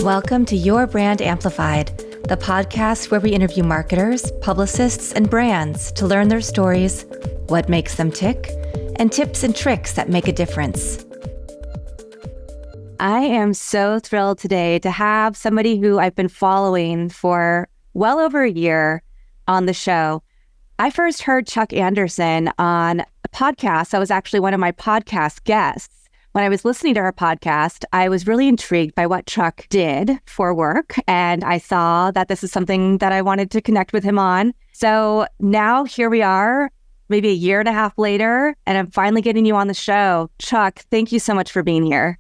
Welcome to Your Brand Amplified, the podcast where we interview marketers, publicists, and brands to learn their stories, what makes them tick, and tips and tricks that make a difference. I am so thrilled today to have somebody who I've been following for well over a year on the show. I first heard Chuck Anderson on a podcast. That was actually one of my podcast guests. When I was listening to her podcast, I was really intrigued by what Chuck did for work, and I saw that this is something that I wanted to connect with him on. So now here we are, maybe a year and a half later, and I'm finally getting you on the show. Chuck, thank you so much for being here.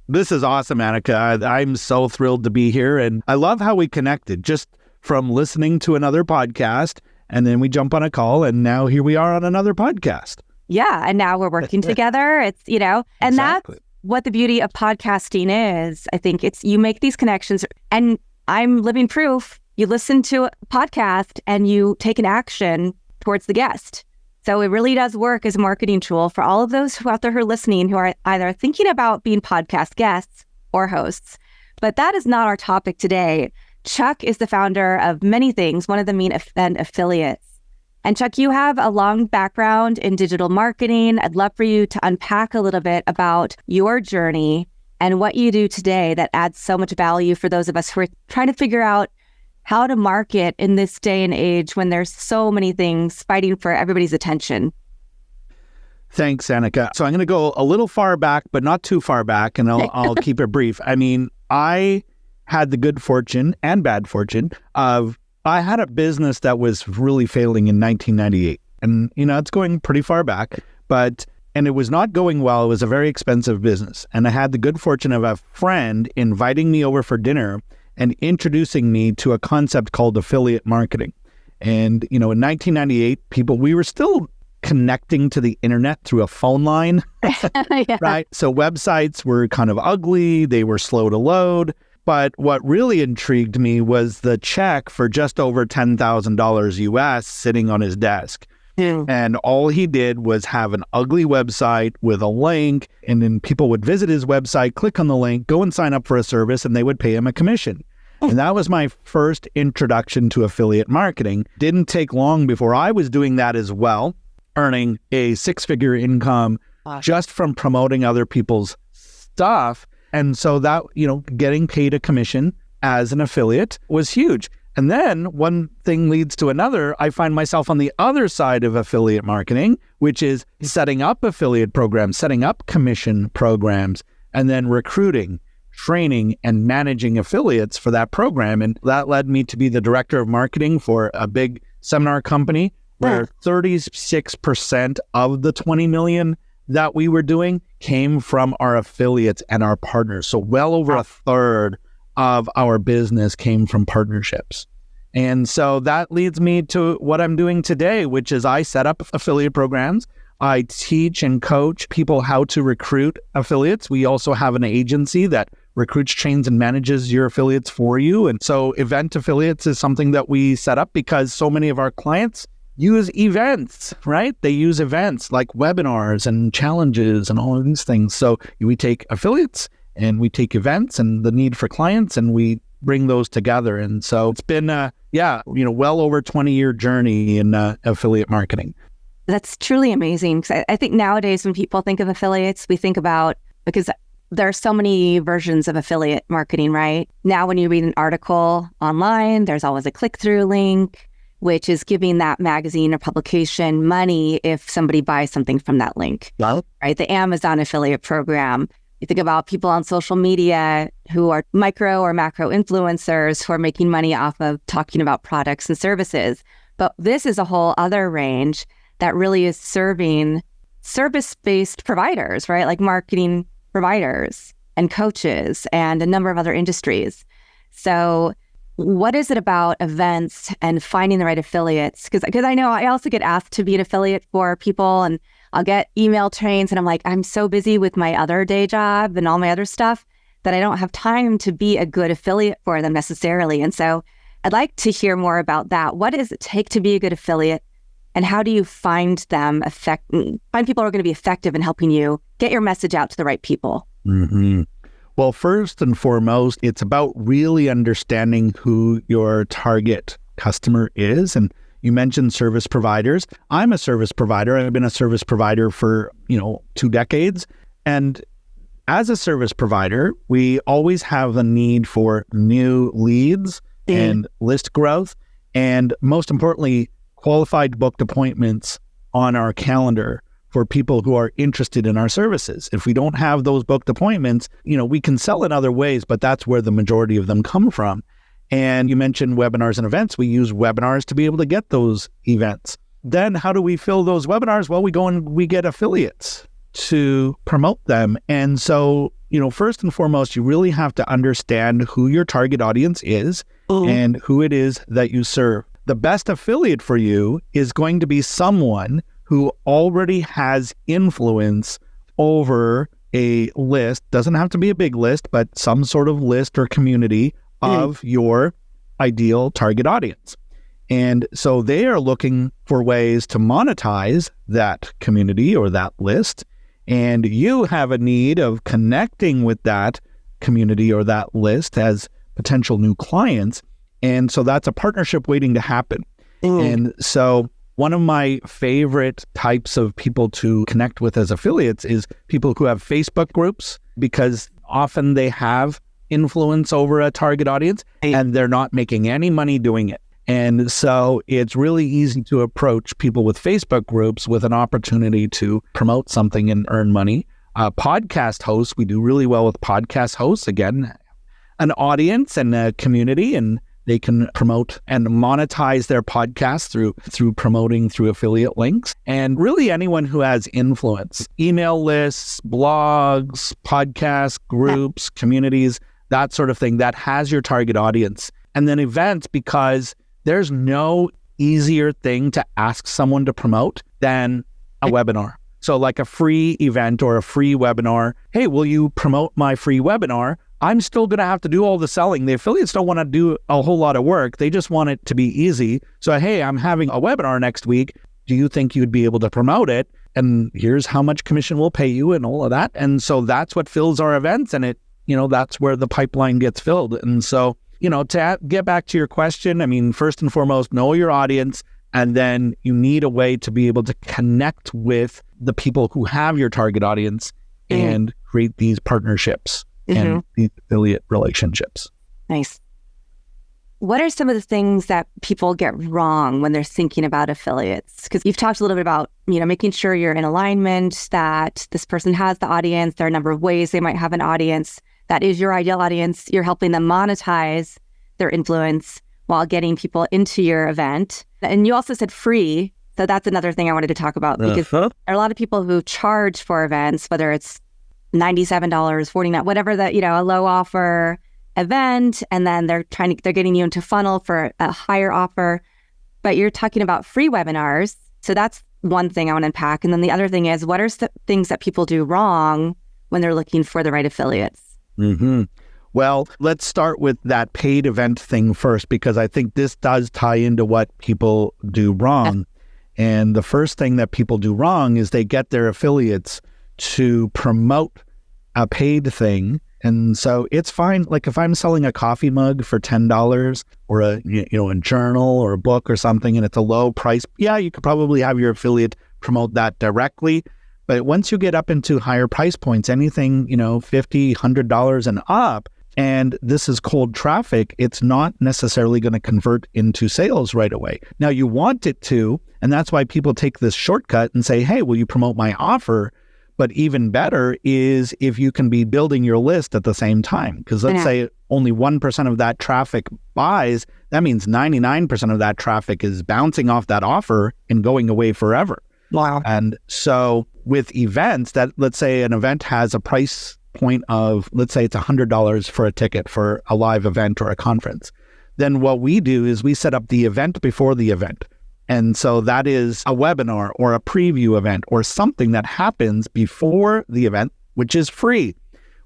This is awesome, Annika. I'm so thrilled to be here, and I love how we connected just from listening to another podcast, and then we jump on a call, and now here we are on another podcast. Yeah. And now we're working together. It's, and Exactly. That's what the beauty of podcasting is. I think it's, you make these connections, and I'm living proof. You listen to a podcast and you take an action towards the guest. So it really does work as a marketing tool for all of those who out there who are listening, who are either thinking about being podcast guests or hosts. But that is not our topic today. Chuck is the founder of many things, one of them being Event Affiliates. And Chuck, you have a long background in digital marketing. I'd love for you to unpack a little bit about your journey and what you do today that adds so much value for those of us who are trying to figure out how to market in this day and age when there's so many things fighting for everybody's attention. Thanks, Annika. So I'm going to go a little far back, but not too far back, and I'll keep it brief. I mean, I had the good fortune and bad fortune of I had a business that was really failing in 1998. And, it's going pretty far back, and it was not going well. It was a very expensive business. And I had the good fortune of a friend inviting me over for dinner and introducing me to a concept called affiliate marketing. And, in 1998, we were still connecting to the internet through a phone line, Yeah. right? So websites were kind of ugly. They were slow to load. But what really intrigued me was the check for just over $10,000 US sitting on his desk. Yeah. And all he did was have an ugly website with a link, and then people would visit his website, click on the link, go and sign up for a service, and they would pay him a commission. And that was my first introduction to affiliate marketing. Didn't take long before I was doing that as well, earning a six-figure income just from promoting other people's stuff. And so that, getting paid a commission as an affiliate was huge. And then one thing leads to another. I find myself on the other side of affiliate marketing, which is setting up affiliate programs, setting up commission programs, and then recruiting, training, and managing affiliates for that program. And that led me to be the director of marketing for a big seminar company where 36% of the 20 million that we were doing came from our affiliates and our partners. So well over a third of our business came from partnerships. And so that leads me to what I'm doing today, which is I set up affiliate programs. I teach and coach people how to recruit affiliates. We also have an agency that recruits, trains, and manages your affiliates for you. And so Event Affiliates is something that we set up because so many of our clients use events, right? They use events like webinars and challenges and all of these things. So we take affiliates and we take events and the need for clients, and we bring those together. And so it's been, well over 20-year journey in affiliate marketing. That's truly amazing. Because I think nowadays when people think of affiliates, we think about, because there are so many versions of affiliate marketing, right? Now, when you read an article online, there's always a click-through link, which is giving that magazine or publication money if somebody buys something from that link, right? The Amazon affiliate program. You think about people on social media who are micro or macro influencers who are making money off of talking about products and services. But this is a whole other range that really is serving service-based providers, right? Like marketing providers and coaches and a number of other industries. So what is it about events and finding the right affiliates? Because I know I also get asked to be an affiliate for people, and I'll get email chains, and I'm like, I'm so busy with my other day job and all my other stuff that I don't have time to be a good affiliate for them necessarily. And so I'd like to hear more about that. What does it take to be a good affiliate, and how do you find people who are going to be effective in helping you get your message out to the right people? Mm-hmm. Well, first and foremost, it's about really understanding who your target customer is. And you mentioned service providers. I'm a service provider. I've been a service provider for, 2 decades. And as a service provider, we always have a need for new leads and list growth. And most importantly, qualified booked appointments on our calendar for people who are interested in our services. If we don't have those booked appointments, we can sell in other ways, but that's where the majority of them come from. And you mentioned webinars and events. We use webinars to be able to get those events. Then how do we fill those webinars? Well, we go and we get affiliates to promote them. And so, first and foremost, you really have to understand who your target audience is and who it is that you serve. The best affiliate for you is going to be someone who already has influence over a list. Doesn't have to be a big list, but some sort of list or community of your ideal target audience. And so they are looking for ways to monetize that community or that list. And you have a need of connecting with that community or that list as potential new clients. And so that's a partnership waiting to happen. And so one of my favorite types of people to connect with as affiliates is people who have Facebook groups, because often they have influence over a target audience and they're not making any money doing it. And so it's really easy to approach people with Facebook groups with an opportunity to promote something and earn money. Podcast hosts, we do really well with podcast hosts. Again, an audience and a community, and they can promote and monetize their podcast through promoting through affiliate links. And really anyone who has influence, email lists, blogs, podcasts, groups, communities, that sort of thing, that has your target audience. And then events, because there's no easier thing to ask someone to promote than a webinar. So like a free event or a free webinar, hey, will you promote my free webinar? I'm still going to have to do all the selling. The affiliates don't want to do a whole lot of work. They just want it to be easy. So, hey, I'm having a webinar next week. Do you think you'd be able to promote it? And here's how much commission we'll pay you and all of that. And so that's what fills our events. And that's where the pipeline gets filled. And so, to get back to your question, first and foremost, know your audience. And then you need a way to be able to connect with the people who have your target audience and create these partnerships and these affiliate relationships. Nice. What are some of the things that people get wrong when they're thinking about affiliates? Because you've talked a little bit about, making sure you're in alignment, that this person has the audience. There are a number of ways they might have an audience. That is your ideal audience. You're helping them monetize their influence while getting people into your event. And you also said free. So that's another thing I wanted to talk about, because there are a lot of people who charge for events, whether it's $97, $49, whatever that, a low offer event. And then they're getting you into funnel for a higher offer, but you're talking about free webinars. So that's one thing I want to unpack. And then the other thing is, what are things that people do wrong when they're looking for the right affiliates? Well, let's start with that paid event thing first, because I think this does tie into what people do wrong. And the first thing that people do wrong is they get their affiliates to promote a paid thing. And so it's fine. Like if I'm selling a coffee mug for $10 or a journal or a book or something, and it's a low price, yeah, you could probably have your affiliate promote that directly. But once you get up into higher price points, anything, $50, $100 and up, and this is cold traffic, it's not necessarily going to convert into sales right away. Now you want it to, and that's why people take this shortcut and say, hey, will you promote my offer? But even better is if you can be building your list at the same time. Because let's say only 1% of that traffic buys, that means 99% of that traffic is bouncing off that offer and going away forever. Wow. And so with events, that let's say an event has a price point of, let's say it's $100 for a ticket for a live event or a conference. Then what we do is we set up the event before the event. And so that is a webinar or a preview event or something that happens before the event, which is free.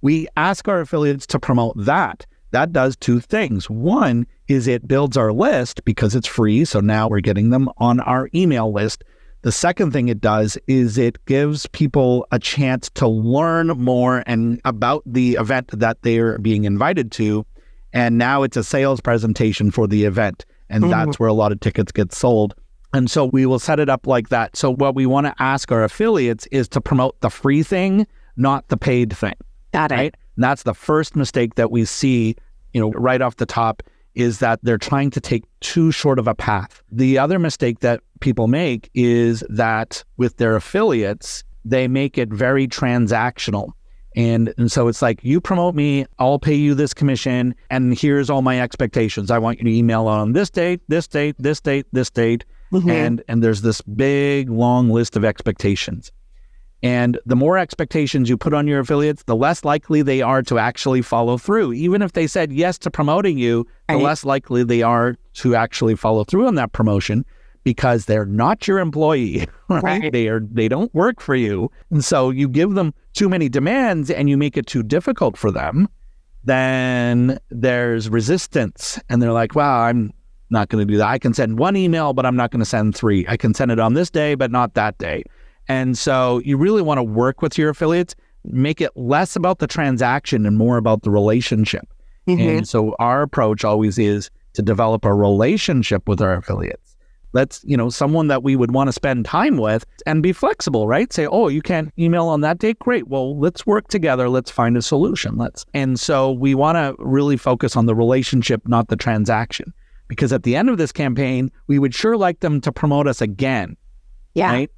We ask our affiliates to promote that. That does two things. One is it builds our list because it's free. So now we're getting them on our email list. The second thing it does is it gives people a chance to learn more and about the event that they're being invited to. And now it's a sales presentation for the event. And that's where a lot of tickets get sold. And so we will set it up like that. So what we want to ask our affiliates is to promote the free thing, not the paid thing. Got it. Right? And that's the first mistake that we see, right off the top, is that they're trying to take too short of a path. The other mistake that people make is that with their affiliates, they make it very transactional. And so it's like, you promote me, I'll pay you this commission, and here's all my expectations. I want you to email on this date, this date, this date, this date. And there's this big, long list of expectations. And the more expectations you put on your affiliates, the less likely they are to actually follow through. Even if they said yes to promoting you, the less likely they are to actually follow through on that promotion, because they're not your employee, right? They don't work for you. And so you give them too many demands and you make it too difficult for them, then there's resistance. And they're like, wow, I'm not going to do that. I can send one email, but I'm not going to send 3. I can send it on this day, but not that day. And so you really want to work with your affiliates, make it less about the transaction and more about the relationship. And so our approach always is to develop a relationship with our affiliates. Let's, someone that we would want to spend time with and be flexible, right? Say, oh, you can't email on that date? Great. Well, let's work together. Let's find a solution. And so we want to really focus on the relationship, not the transaction. Because at the end of this campaign, we would sure like them to promote us again. Yeah. Right?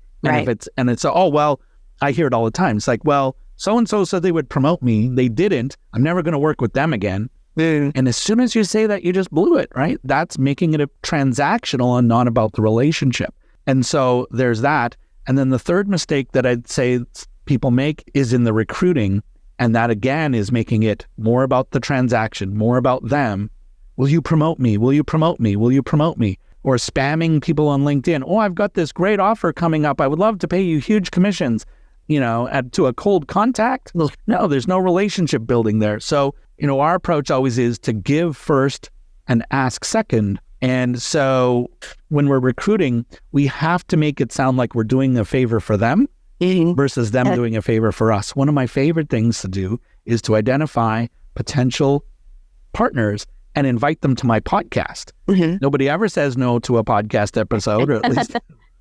And it's, oh, well, I hear it all the time. It's like, well, so-and-so said they would promote me. They didn't. I'm never going to work with them again. And as soon as you say that, you just blew it, right? That's making it a transactional and not about the relationship. And so there's that. And then the third mistake that I'd say people make is in the recruiting. And that, again, is making it more about the transaction, more about them. Will you promote me? Will you promote me? Will you promote me? Or spamming people on LinkedIn. Oh, I've got this great offer coming up. I would love to pay you huge commissions, to a cold contact. No, there's no relationship building there. So, our approach always is to give first and ask second. And so when we're recruiting, we have to make it sound like we're doing a favor for them versus them doing a favor for us. One of my favorite things to do is to identify potential partners and invite them to my podcast. Nobody ever says no to a podcast episode, or at least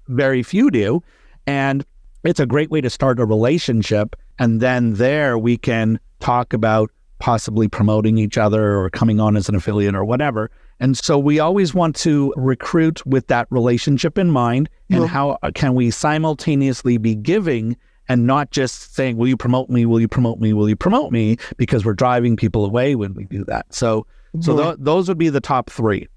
very few do. And it's a great way to start a relationship. And then there we can talk about possibly promoting each other or coming on as an affiliate or whatever. And so we always want to recruit with that relationship in mind. And how can we simultaneously be giving and not just saying, will you promote me? Will you promote me? Will you promote me? Because we're driving people away when we do that. So those would be the top 3.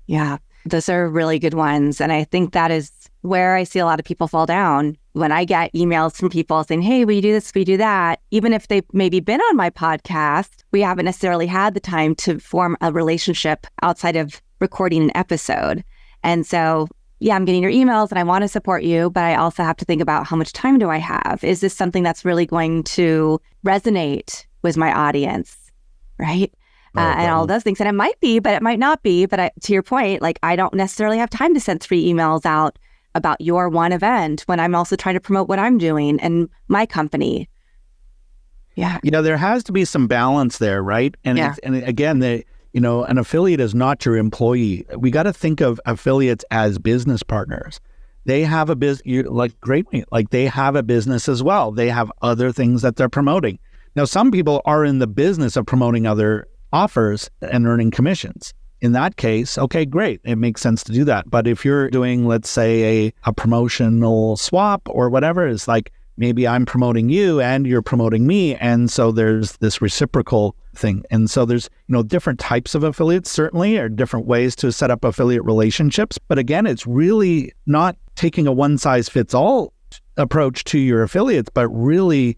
Yeah, those are really good ones. And I think that is where I see a lot of people fall down. When I get emails from people saying, hey, will you do this? Will you do that? Even if they've maybe been on my podcast, we haven't necessarily had the time to form a relationship outside of recording an episode. And so, yeah, I'm getting your emails and I want to support you, but I also have to think about how much time do I have? Is this something that's really going to resonate with my audience, right? And all those things. And it might be, but it might not be. But to your point, I don't necessarily have time to send 3 emails out about your one event when I'm also trying to promote what I'm doing and my company. Yeah. There has to be some balance there, right? And again, an affiliate is not your employee. We got to think of affiliates as business partners. They have a business, they have a business as well. They have other things that they're promoting. Now, some people are in the business of promoting other offers and earning commissions. In that case, okay, great. It makes sense to do that. But if you're doing, let's say, a promotional swap or whatever, it's like maybe I'm promoting you and you're promoting me. And so there's this reciprocal thing. And so there's, different types of affiliates, certainly, or different ways to set up affiliate relationships. But again, it's really not taking a one-size-fits-all approach to your affiliates, but really,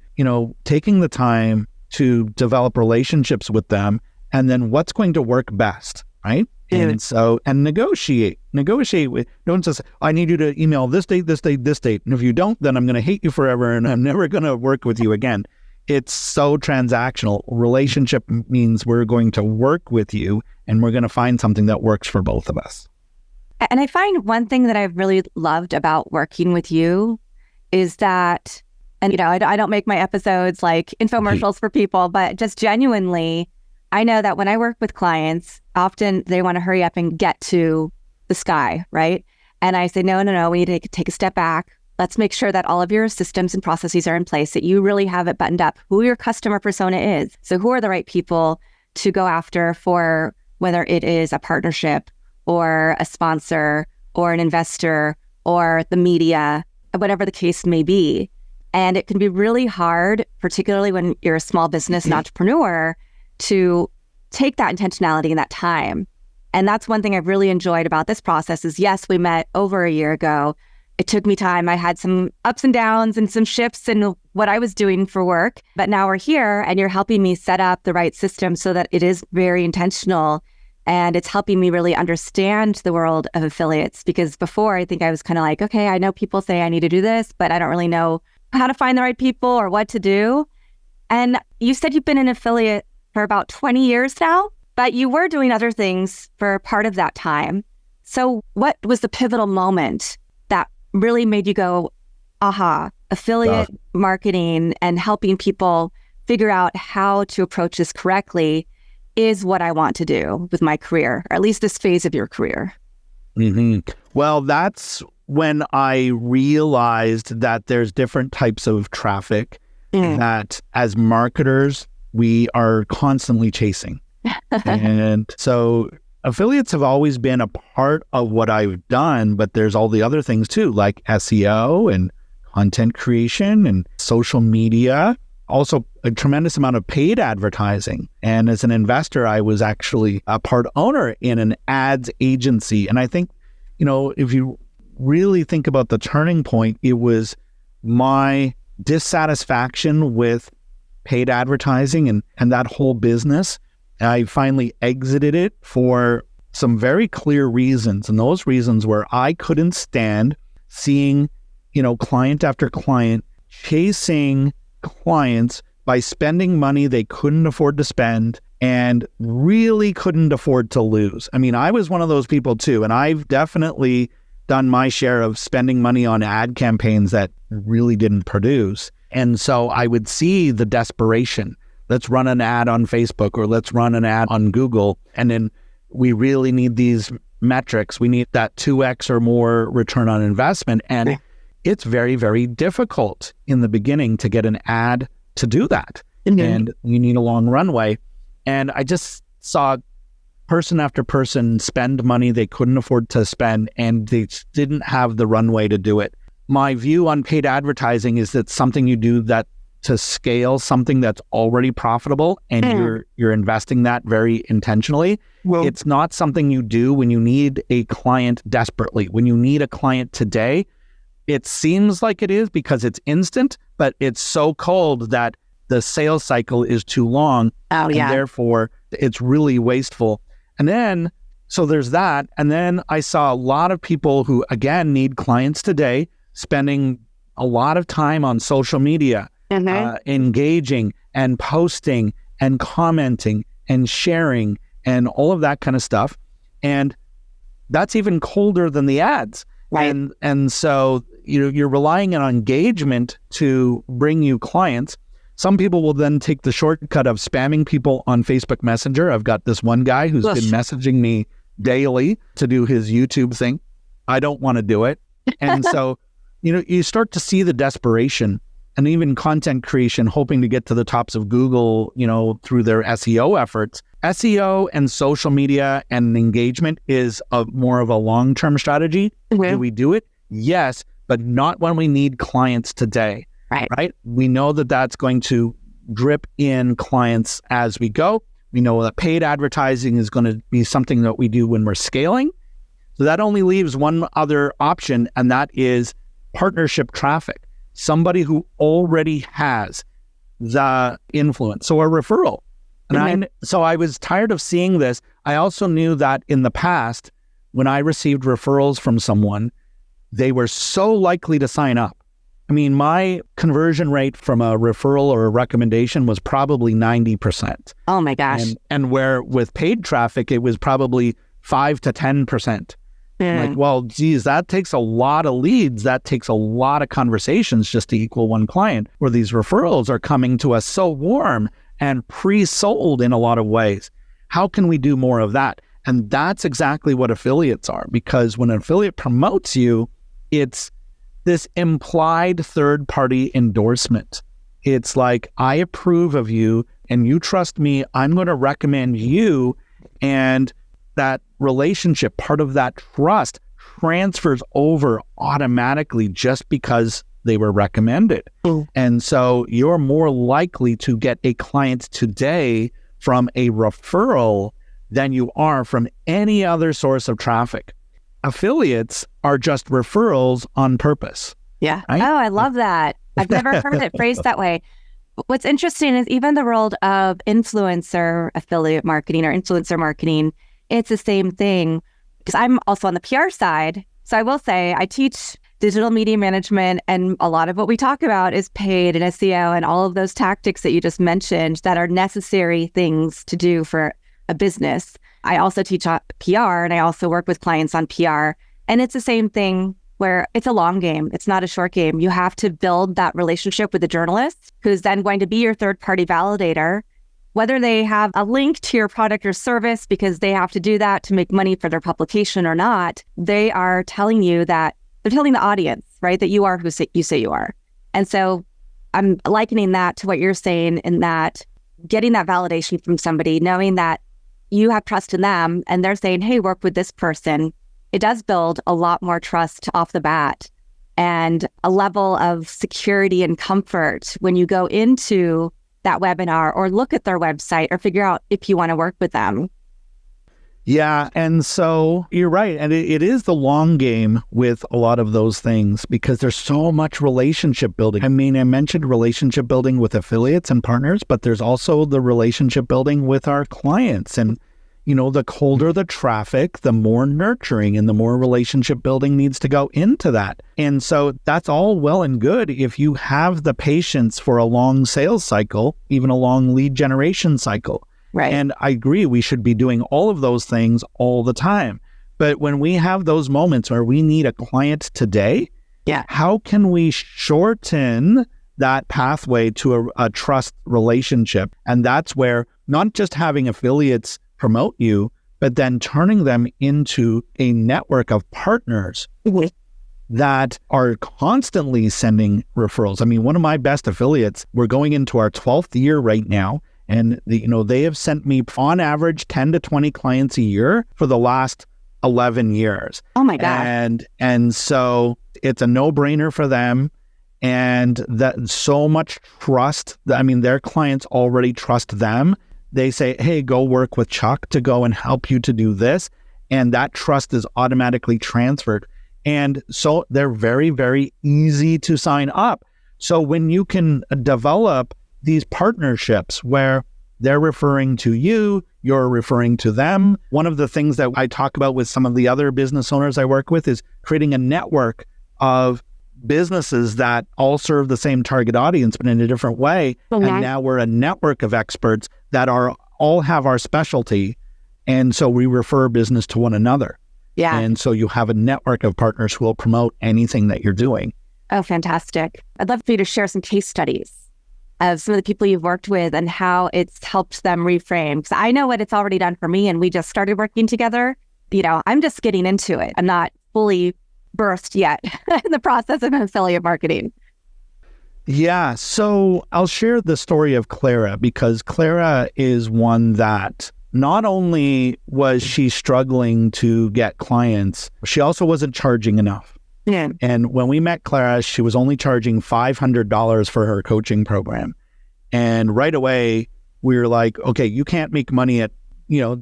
taking the time to develop relationships with them. And then what's going to work best, right? And so, and negotiate with, don't just, I need you to email this date, this date, this date. And if you don't, then I'm going to hate you forever and I'm never going to work with you again. It's so transactional. Relationship means we're going to work with you and we're going to find something that works for both of us. And I find one thing that I've really loved about working with you is that, and I don't make my episodes like infomercials for people, but just genuinely, I know that when I work with clients, often they want to hurry up and get to the sky, right? And I say, no, we need to take a step back. Let's make sure that all of your systems and processes are in place, that you really have it buttoned up, who your customer persona is. So who are the right people to go after for whether it is a partnership or a sponsor or an investor or the media, whatever the case may be. And it can be really hard, particularly when you're a small business and entrepreneur, to take that intentionality and that time. And that's one thing I've really enjoyed about this process is, yes, we met over a year ago. It took me time. I had some ups and downs and some shifts in what I was doing for work. But now we're here and you're helping me set up the right system so that it is very intentional. And it's helping me really understand the world of affiliates, because before I think I was kind of like, okay, I know people say I need to do this, but I don't really know how to find the right people or what to do. And you said you've been an affiliate for about 20 years now, but you were doing other things for part of that time. So what was the pivotal moment that really made you go, aha, affiliate marketing and helping people figure out how to approach this correctly is what I want to do with my career, or at least this phase of your career? Mm-hmm. Well, that's when I realized that there's different types of traffic that as marketers, we are constantly chasing. And so affiliates have always been a part of what I've done, but there's all the other things too, like SEO and content creation and social media, also a tremendous amount of paid advertising. And as an investor, I was actually a part owner in an ads agency. And I think, if you really think about the turning point, it was my dissatisfaction with paid advertising and that whole business. I finally exited it for some very clear reasons. And those reasons were I couldn't stand seeing, client after client chasing clients by spending money they couldn't afford to spend and really couldn't afford to lose. I mean, I was one of those people too. And I've definitely done my share of spending money on ad campaigns that really didn't produce. And so I would see the desperation. Let's run an ad on Facebook or let's run an ad on Google. And then we really need these metrics. We need that 2x or more return on investment. And it's very, very difficult in the beginning to get an ad to do that. And you need a long runway. And I just saw person after person spend money they couldn't afford to spend, and they didn't have the runway to do it. My view on paid advertising is that something you do that to scale something that's already profitable and you're investing that very intentionally. Well, it's not something you do when you need a client desperately. When you need a client today, it seems like it is because it's instant, but it's so cold that the sales cycle is too long. And therefore it's really wasteful. And then, so there's that. And then I saw a lot of people who, again, need clients today, spending a lot of time on social media, engaging and posting and commenting and sharing and all of that kind of stuff. And that's even colder than the ads. Right. And so, you're relying on engagement to bring you clients. Some people will then take the shortcut of spamming people on Facebook Messenger. I've got this one guy who's been messaging me daily to do his YouTube thing. I don't want to do it. And so, you start to see the desperation and even content creation, hoping to get to the tops of Google, through their SEO efforts. SEO and social media and engagement is more of a long-term strategy. Do we do it? Yes, but not when we need clients today. Right? We know that that's going to drip in clients as we go. We know that paid advertising is going to be something that we do when we're scaling. So that only leaves one other option, and that is partnership traffic. Somebody who already has the influence. So a referral. And so I was tired of seeing this. I also knew that in the past, when I received referrals from someone, they were so likely to sign up. I mean, my conversion rate from a referral or a recommendation was probably 90%. Oh my gosh. And where with paid traffic, it was probably 5 to 10%. Like, well, geez, that takes a lot of leads. That takes a lot of conversations just to equal one client, where these referrals are coming to us so warm and pre-sold in a lot of ways. How can we do more of that? And that's exactly what affiliates are, because when an affiliate promotes you, it's this implied third-party endorsement. It's like, I approve of you and you trust me, I'm going to recommend you. And that relationship, part of that trust, transfers over automatically just because they were recommended. And so you're more likely to get a client today from a referral than you are from any other source of traffic. Affiliates are just referrals on purpose. Yeah. Right? Oh, I love that. I've never heard it phrased that way. What's interesting is even the world of influencer affiliate marketing or influencer marketing, it's the same thing, because I'm also on the PR side. So I will say I teach digital media management, and a lot of what we talk about is paid and SEO and all of those tactics that you just mentioned that are necessary things to do for a business. I also teach PR, and I also work with clients on PR. And it's the same thing where it's a long game. It's not a short game. You have to build that relationship with the journalist, who's then going to be your third-party validator, whether they have a link to your product or service because they have to do that to make money for their publication or not. They are telling you that, they're telling the audience, right, that you are who you say you are. And so I'm likening that to what you're saying, in that getting that validation from somebody, knowing that you have trust in them and they're saying, hey, work with this person. It does build a lot more trust off the bat and a level of security and comfort when you go into that webinar or look at their website or figure out if you want to work with them. Yeah. And so you're right. And it is the long game with a lot of those things, because there's so much relationship building. I mean, I mentioned relationship building with affiliates and partners, but there's also the relationship building with our clients. And, you know, the colder the traffic, the more nurturing and the more relationship building needs to go into that. And so that's all well and good if you have the patience for a long sales cycle, even a long lead generation cycle. Right. And I agree, we should be doing all of those things all the time. But when we have those moments where we need a client today, how can we shorten that pathway to a trust relationship? And that's where not just having affiliates promote you, but then turning them into a network of partners that are constantly sending referrals. I mean, one of my best affiliates, we're going into our 12th year right now. And they have sent me on average 10 to 20 clients a year for the last 11 years. Oh my God. And so it's a no-brainer for them. And that so much trust. I mean, their clients already trust them. They say, hey, go work with Chuck to go and help you to do this. And that trust is automatically transferred. And so they're very, very easy to sign up. So when you can develop these partnerships where they're referring to you, you're referring to them. One of the things that I talk about with some of the other business owners I work with is creating a network of businesses that all serve the same target audience, but in a different way. Okay. And now we're a network of experts that all have our specialty. And so we refer business to one another. Yeah. And so you have a network of partners who will promote anything that you're doing. Oh, fantastic. I'd love for you to share some case studies of some of the people you've worked with and how it's helped them reframe. Because I know what it's already done for me, and we just started working together. I'm just getting into it. I'm not fully birthed yet in the process of affiliate marketing. Yeah. So I'll share the story of Clara, because Clara is one that not only was she struggling to get clients, she also wasn't charging enough. Yeah. And when we met Clara, she was only charging $500 for her coaching program. And right away, we were like, okay, you can't make money at,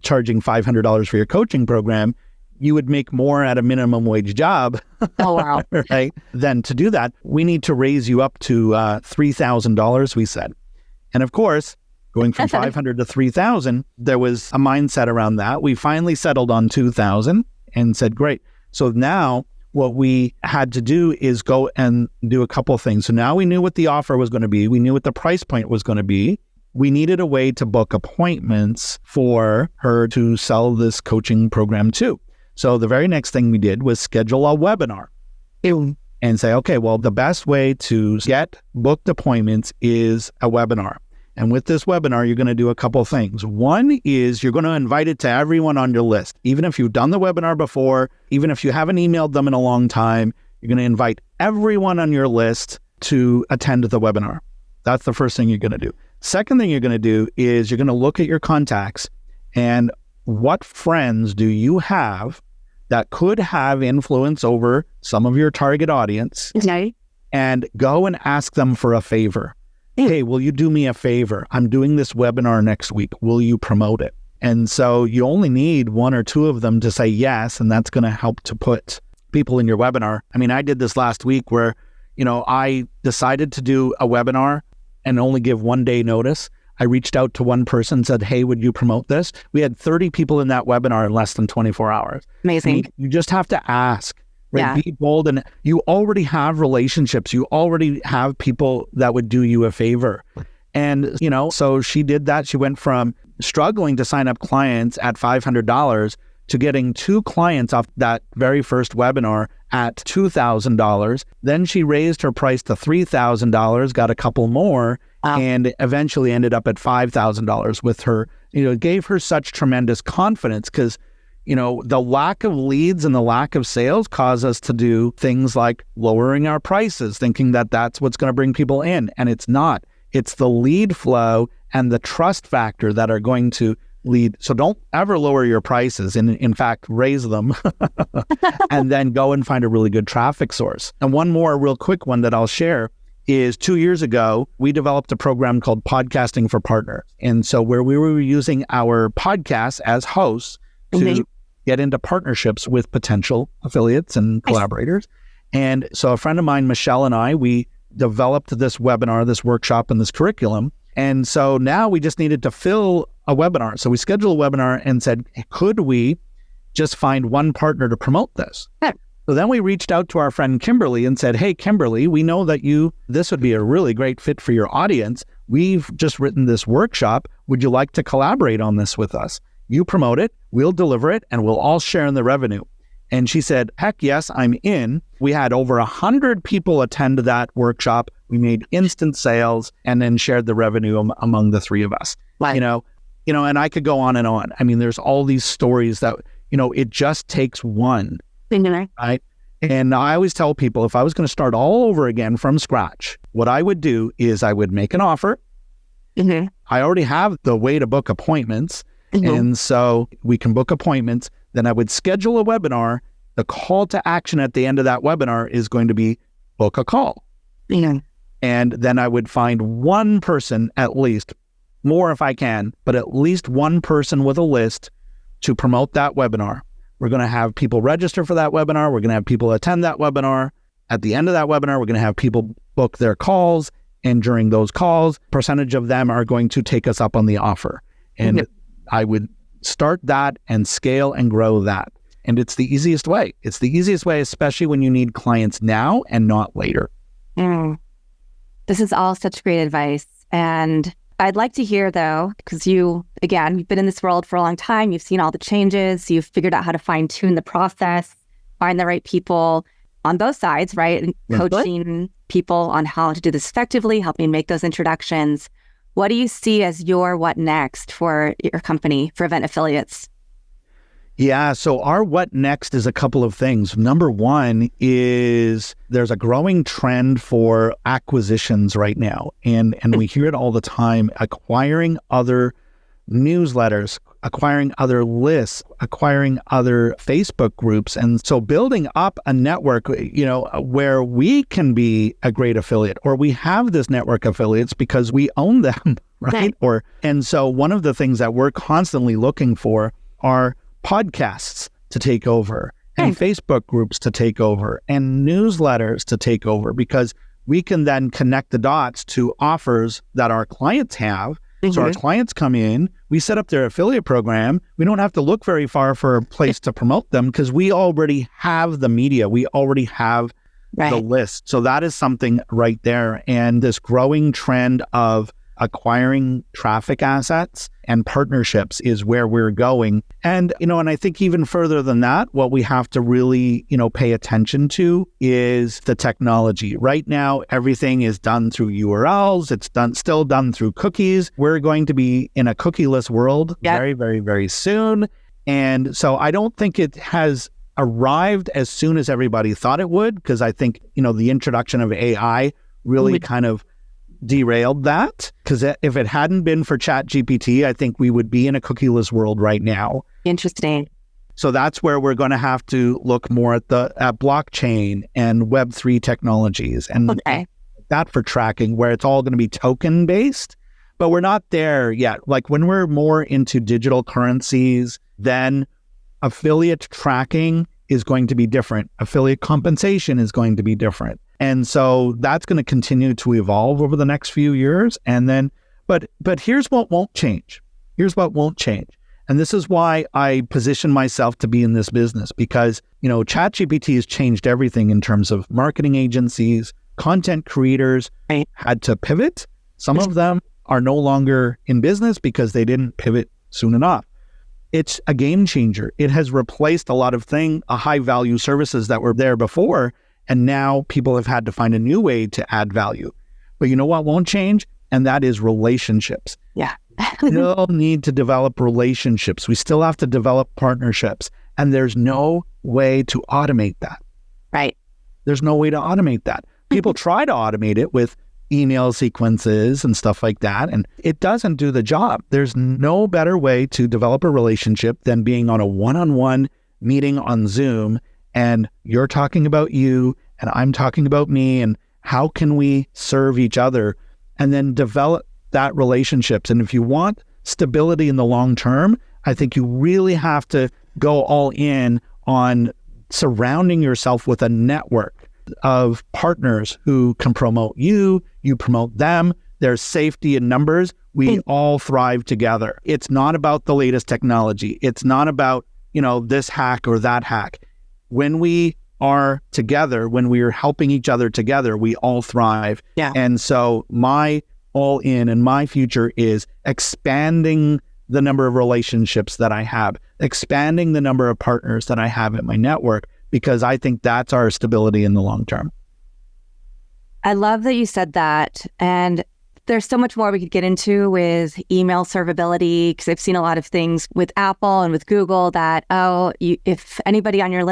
charging $500 for your coaching program. You would make more at a minimum wage job. Oh, wow. Right? Then to do that, we need to raise you up to $3,000, we said. And of course, going from 500 to 3,000, there was a mindset around that. We finally settled on 2,000 and said, great. So now what we had to do is go and do a couple of things. So now we knew what the offer was going to be. We knew what the price point was going to be. We needed a way to book appointments for her to sell this coaching program to. So the very next thing we did was schedule a webinar and say, okay, well, the best way to get booked appointments is a webinar. And with this webinar, you're going to do a couple of things. One is you're going to invite it to everyone on your list. Even if you've done the webinar before, even if you haven't emailed them in a long time, you're going to invite everyone on your list to attend the webinar. That's the first thing you're going to do. Second thing you're going to do is you're going to look at your contacts and what friends do you have that could have influence over some of your target audience, and go and ask them for a favor. Hey, will you do me a favor? I'm doing this webinar next week. Will you promote it? And so you only need one or two of them to say yes, and that's going to help to put people in your webinar. I mean, I did this last week where, I decided to do a webinar and only give 1 day notice. I reached out to one person and said, hey, would you promote this? We had 30 people in that webinar in less than 24 hours. Amazing. I mean, you just have to ask, right? Yeah. Be bold. And you already have relationships. You already have people that would do you a favor. And, so she did that. She went from struggling to sign up clients at $500 to getting 2 clients off that very first webinar at $2,000. Then she raised her price to $3,000, got a couple more, and eventually ended up at $5,000 with her. It gave her such tremendous confidence because, the lack of leads and the lack of sales cause us to do things like lowering our prices, thinking that that's what's going to bring people in. And it's not. It's the lead flow and the trust factor that are going to lead. So don't ever lower your prices. In fact, raise them and then go and find a really good traffic source. And one more real quick one that I'll share is 2 years ago, we developed a program called Podcasting for Partners. And so where we were using our podcasts as hosts to get into partnerships with potential affiliates and collaborators. And so a friend of mine, Michelle, and I, we developed this webinar, this workshop, and this curriculum. And so now we just needed to fill a webinar. So we scheduled a webinar and said, could we just find one partner to promote this? So then we reached out to our friend Kimberly and said, hey, Kimberly, we know that this would be a really great fit for your audience. We've just written this workshop. Would you like to collaborate on this with us? You promote it, we'll deliver it, and we'll all share in the revenue. And she said, heck yes, I'm in. We had over 100 people attend that workshop. We made instant sales and then shared the revenue among the 3 of us. Wow. And I could go on and on. I mean, there's all these stories that, it just takes one. Right? And I always tell people, if I was going to start all over again from scratch, what I would do is I would make an offer. I already have the way to book appointments. And so we can book appointments. Then I would schedule a webinar. The call to action at the end of that webinar is going to be book a call. And then I would find one person, at least, more if I can, but at least one person with a list to promote that webinar. We're going to have people register for that webinar. We're going to have people attend that webinar. At the end of that webinar, we're going to have people book their calls. And during those calls, percentage of them are going to take us up on the offer. And I would start that and scale and grow that. And it's the easiest way. It's the easiest way, especially when you need clients now and not later. This is all such great advice. And I'd like to hear, though, because you've been in this world for a long time. You've seen all the changes. You've figured out how to fine tune the process, find the right people on both sides, right? And coaching people on how to do this effectively, helping make those introductions. What do you see as your what next for your company, for Event Affiliates? Yeah, so our what next is a couple of things. Number one is there's a growing trend for acquisitions right now. And we hear it all the time, acquiring other newsletters, acquiring other lists, acquiring other Facebook groups. And so building up a network, where we can be a great affiliate, or we have this network affiliates because we own them, right? And so one of the things that we're constantly looking for are podcasts to take over and Facebook groups to take over and newsletters to take over, because we can then connect the dots to offers that our clients have. So our clients come in, we set up their affiliate program. We don't have to look very far for a place to promote them because we already have the media. We already have the list. So that is something right there. And this growing trend of acquiring traffic assets and partnerships is where we're going. And, and I think even further than that, what we have to really, pay attention to is the technology. Right now, everything is done through URLs. It's still done through cookies. We're going to be in a cookieless world very, very, very soon. And so I don't think it has arrived as soon as everybody thought it would, because I think, the introduction of AI really kind of derailed that. Because if it hadn't been for ChatGPT, I think we would be in a cookieless world right now. Interesting. So that's where we're going to have to look more at blockchain and Web3 technologies and that for tracking, where it's all going to be token based. But we're not there yet. Like when we're more into digital currencies, then affiliate tracking is going to be different. Affiliate compensation is going to be different. And so that's going to continue to evolve over the next few years. And then, but here's what won't change. Here's what won't change. And this is why I position myself to be in this business, because, ChatGPT has changed everything in terms of marketing agencies, content creators had to pivot. Some of them are no longer in business because they didn't pivot soon enough. It's a game changer. It has replaced a lot of high value services that were there before. And now people have had to find a new way to add value. But you know what won't change? And that is relationships. Yeah. We still need to develop relationships. We still have to develop partnerships. And there's no way to automate that. Right. There's no way to automate that. People try to automate it with email sequences and stuff like that, and it doesn't do the job. There's no better way to develop a relationship than being on a one-on-one meeting on Zoom, and you're talking about you and I'm talking about me, and how can we serve each other, and then develop that relationships. And if you want stability in the long term, I think you really have to go all in on surrounding yourself with a network of partners who can promote you, you promote them. There's safety in numbers. We all thrive together. It's not about the latest technology. It's not about, this hack or that hack. When we are together, when we are helping each other together, we all thrive. Yeah. And so my all in and my future is expanding the number of relationships that I have, expanding the number of partners that I have in my network, because I think that's our stability in the long term. I love that you said that. And there's so much more we could get into with email servability, because I've seen a lot of things with Apple and with Google that, if anybody on your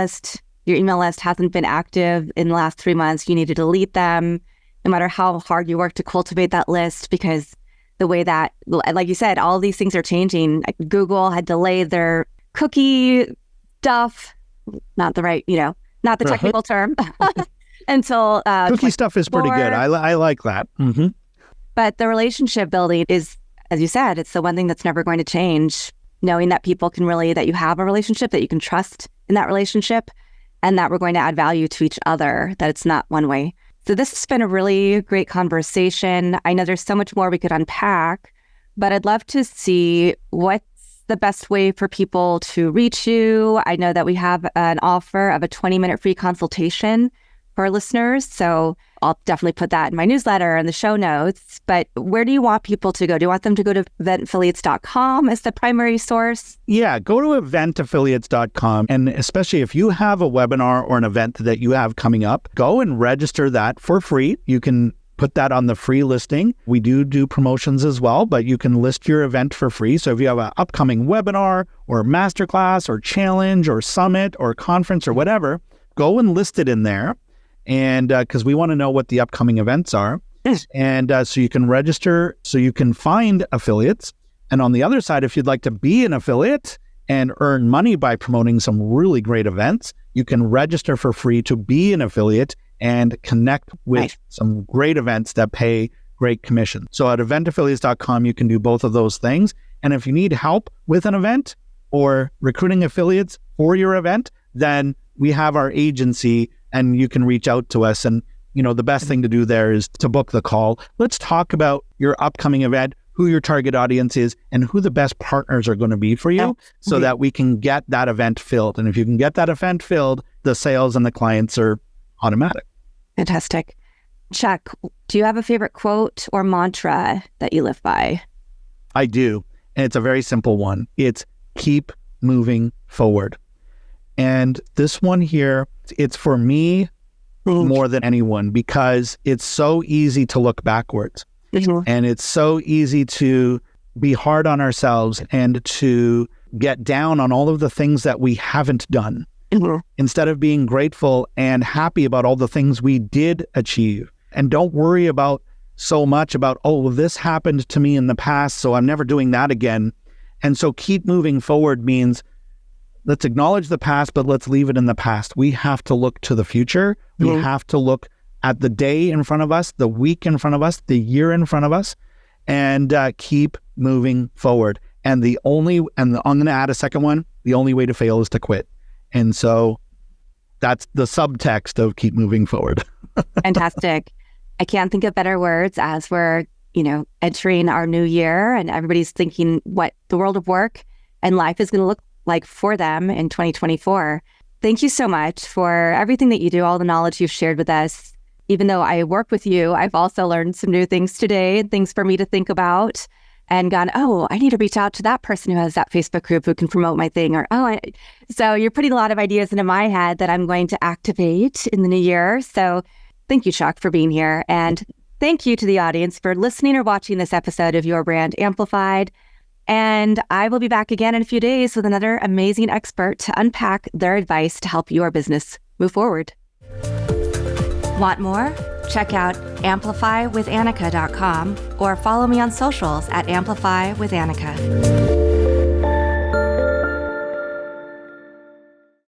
email list hasn't been active in the last 3 months, you need to delete them, no matter how hard you work to cultivate that list, because the way that, like you said, all these things are changing. Google had delayed their cookie stuff. Not the right, not the technical term, until cookie stuff is pretty good. I like that. Mm-hmm. But the relationship building is, as you said, it's the one thing that's never going to change. Knowing that people that you have a relationship, that you can trust in that relationship, and that we're going to add value to each other, that it's not one way. So this has been a really great conversation. I know there's so much more we could unpack, but I'd love to see what's the best way for people to reach you. I know that we have an offer of a 20-minute free consultation for our listeners. So I'll definitely put that in my newsletter and the show notes. But where do you want people to go? Do you want them to go to eventaffiliates.com as the primary source? Yeah, go to eventaffiliates.com. And especially if you have a webinar or an event that you have coming up, go and register that for free. You can put that on the free listing. We do promotions as well, but you can list your event for free. So if you have an upcoming webinar or masterclass or challenge or summit or conference or whatever, go and list it in there. And because we want to know what the upcoming events are. And so you can register, so you can find affiliates. And on the other side, if you'd like to be an affiliate and earn money by promoting some really great events, you can register for free to be an affiliate and connect with some great events that pay great commission. So at eventaffiliates.com, you can do both of those things. And if you need help with an event or recruiting affiliates for your event, then we have our agency and you can reach out to us. And, the best thing to do there is to book the call. Let's talk about your upcoming event, who your target audience is, and who the best partners are going to be for you so that we can get that event filled. And if you can get that event filled, the sales and the clients are automatic. Fantastic. Chuck, do you have a favorite quote or mantra that you live by? I do. And it's a very simple one. It's keep moving forward. And this one here, it's for me more than anyone, because it's so easy to look backwards. And it's so easy to be hard on ourselves and to get down on all of the things that we haven't done. Instead of being grateful and happy about all the things we did achieve. And don't worry about so much about, oh, well, this happened to me in the past, so I'm never doing that again. And so keep moving forward means let's acknowledge the past, but let's leave it in the past. We have to look to the future. We have to look at the day in front of us, the week in front of us, the year in front of us, and keep moving forward. And I'm going to add a second one, the only way to fail is to quit. And so that's the subtext of keep moving forward. Fantastic. I can't think of better words as we're, entering our new year and everybody's thinking what the world of work and life is going to look like for them in 2024. Thank you so much for everything that you do, all the knowledge you've shared with us. Even though I work with you, I've also learned some new things today, things for me to think about, and gone, oh, I need to reach out to that person who has that Facebook group who can promote my thing. So you're putting a lot of ideas into my head that I'm going to activate in the new year. So thank you, Chuck, for being here. And thank you to the audience for listening or watching this episode of Your Brand Amplified. And I will be back again in a few days with another amazing expert to unpack their advice to help your business move forward. Want more? Check out amplifywithannika.com or follow me on socials at amplifywithannika.